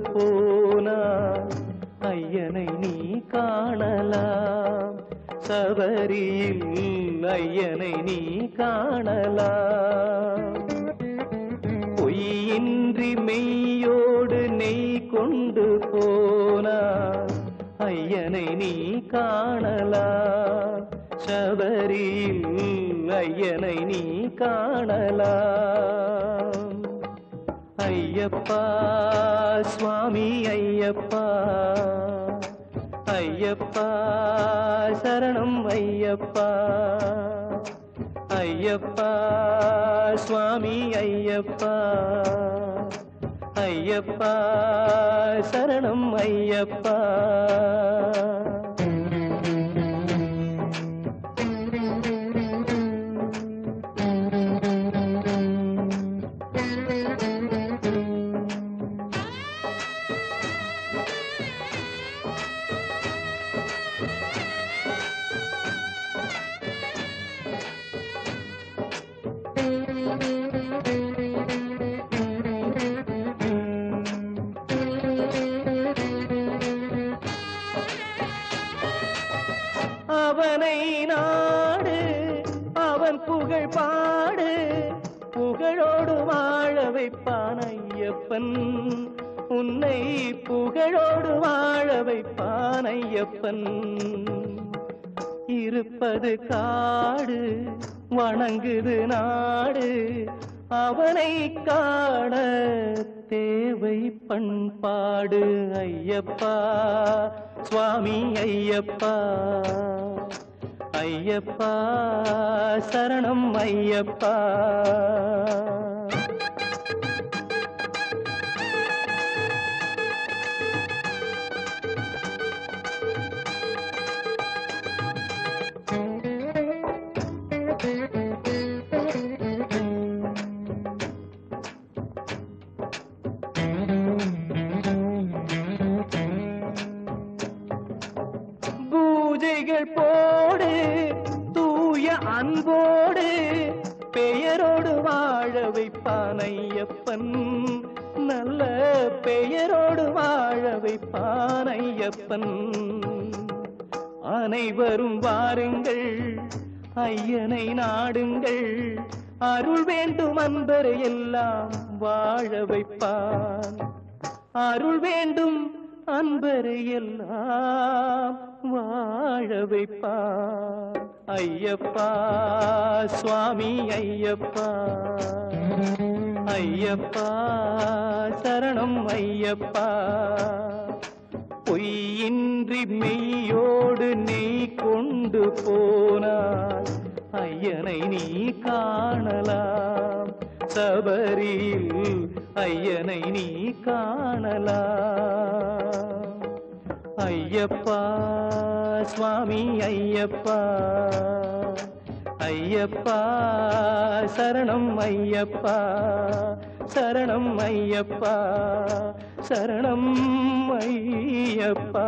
போனாய் ஐயனை நீ காணலாம் சபரியில் ஐயனை நீ காணலாம் பொய்யின்றி மெய்யோடு நெய் கொண்டு போனாய் ஐயனை நீ காணலாம் சபரியில் ஐயனை நீ காணலாம் ஐயப்பா சுவாமி ஐயப்பா ஐயப்பா சரணம் ஐயப்பா ஐயப்பா சுவாமி ஐயப்பா ஐயப்பா சரணம் ஐயப்பா அவனை நாடு அவன் புகழ் பாடு புகழோடு வாழ வைப்பான் ஐயப்பன் உன்னை புகழோடு வாழ வைப்பான் ஐயப்பன் இருப்பது காடு வணங்குது நாடு அவனை காண தேவை பண்பாடு ஐயப்பா சுவாமி ஐயப்பா ஐயப்பா சரணம் ஐயப்பா பூஜைகள் போடு தூய அன்போடு பெயரோடு வாழ வைப்பான் ஐயப்பன் நல்ல பெயரோடு வாழ வைப்பான் ஐயப்பன் அனைவரும் வாருங்கள் ஐயனை நாடுங்கள் அருள் வேண்டும் அன்பரை எல்லாம் வாழ வைப்பான் அருள் வேண்டும் அன்பரை எல்லாம் வாழ வைப்பான் ஐயப்பா சுவாமி ஐயப்பா ஐயப்பா சரணம் ஐயப்பா பொய்யின்றி மெய்யோடு நெய் கொண்டு போனாய் ஐயனை நீ காணலாம் சபரியில் ஐயனை நீ காணலாம் ஐயப்பா சுவாமி ஐயப்பா ஐயப்பா சரணம் ஐயப்பா சரணம் ஐயப்பா சரணம் ஐயப்பா